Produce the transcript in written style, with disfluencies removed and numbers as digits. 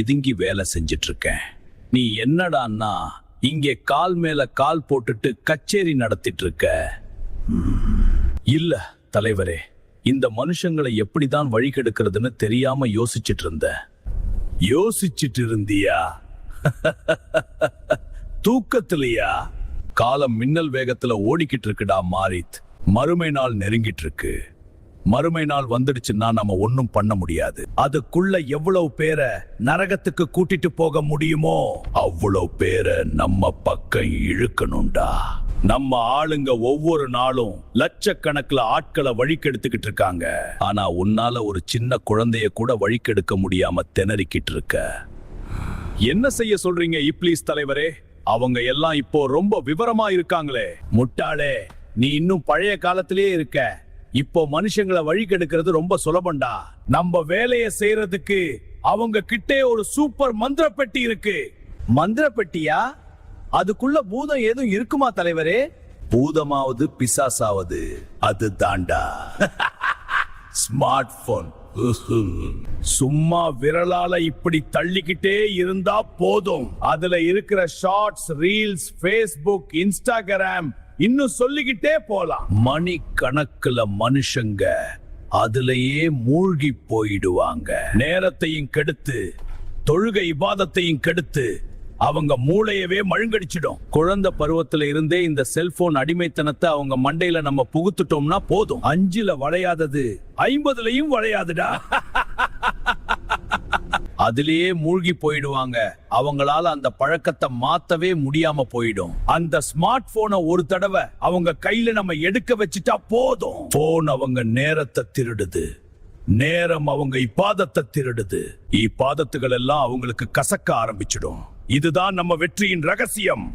இதுங்கி வேலை செஞ்சிட்டு இருக்கேன். நீ என்னடான்னா இங்கே கால் மேல கால் போட்டுட்டு கச்சேரி நடத்திட்டு இருக்க. இல்ல தலைவரே, இந்த மனுஷங்களை எப்படிதான் வழி கெடுக்கிறதுன்னு தெரியாம யோசிச்சுட்டு இருந்த. யோசிச்சுட்டு இருந்தியா? தூக்கத்திலையா? காலம் மின்னல் வேகத்துல ஓடிக்கிட்டு இருக்குடா மாரித். மறுமை நாள் நெருங்கிட்டு இருக்கு. மறுமை நாள் வந்துடுச்சுன்னா நம்ம ஒண்ணும் பண்ண முடியாது. அதுக்குள்ள எவ்வளவு பேரை நரகத்துக்கு கூட்டிட்டு போக முடியுமோ அவ்வளவு பேரை நம்ம பக்கம் இழுக்கணும்டா. நம்ம ஆளுங்க ஒவ்வொரு நாளும் லட்சக்கணக்கில் ஆட்களை வழிக்கெடுத்துக்கிட்டு இருக்காங்க. ஆனா உன்னால ஒரு சின்ன குழந்தைய கூட வழிக்கெடுக்க முடியாம திணறிக்கிட்டு இருக்க. என்ன செய்ய சொல்றீங்க இப்ளீஸ் தலைவரே? அவங்க எல்லாம் இப்போ ரொம்ப விவரமா இருக்காங்களே. முட்டாளே, நீ இன்னும் பழைய காலத்திலேயே இருக்க. இப்போ மனுஷங்களை வழி கெடுக்கிறது ரொம்ப சுலபம்டா. நம்ம வேலையை செய்யறதுக்கு அவங்க கிட்டே ஒரு சூப்பர் மந்திர பெட்டி இருக்கு. மந்திர பெட்டியா? அதுக்குள்ள பூதம் ஏதும் இருக்குமா தலைவரே? பூதமாவது பிசாசாவது அது தாண்டா ஸ்மார்ட் போன். சும்மா விரலால இப்படி தள்ளிக்கிட்டே இருந்தா போதும். அதுல இருக்கிற ஷார்ட்ஸ், ரீல்ஸ், ஃபேஸ்புக், இன்ஸ்டாகிராம், இன்னும் சொல்லிக்கிட்டே போலாம். மணி கணக்குல மனுஷங்க அதுலயே மூழ்கி போயிடுவாங்க. நேரத்தையும் கெடுத்து தொழுகை இபாதத்தையும் கெடுத்து அவங்க மூளையவே மழுங்கடிச்சிடும். குழந்தை பருவத்துல இருந்தே இந்த செல்போன் அடிமைத்தனத்தை அவங்க மண்டையில நம்ம புகுத்துட்டோம்னா போதும். 5ல வளையாதது 50லயும் வளையாதுடா. அதிலேயே மூழ்கி போயிடுவாங்க. அவங்களால அந்த பழக்கத்தை மாத்தவே முடியாம போயிடும். அந்த ஸ்மார்ட் போனை ஒரு தடவை அவங்க கையில நம்ம எடுக்க வச்சுட்டா போதும். போன் அவங்க நேரத்தை திருடுது. நேரம் அவங்க இபாதத்தை திருடுது. இபாதத்துகள் எல்லாம் அவங்களுக்கு கசக்க ஆரம்பிச்சிடும். இதுதான் நம்ம வெற்றியின் ரகசியம்.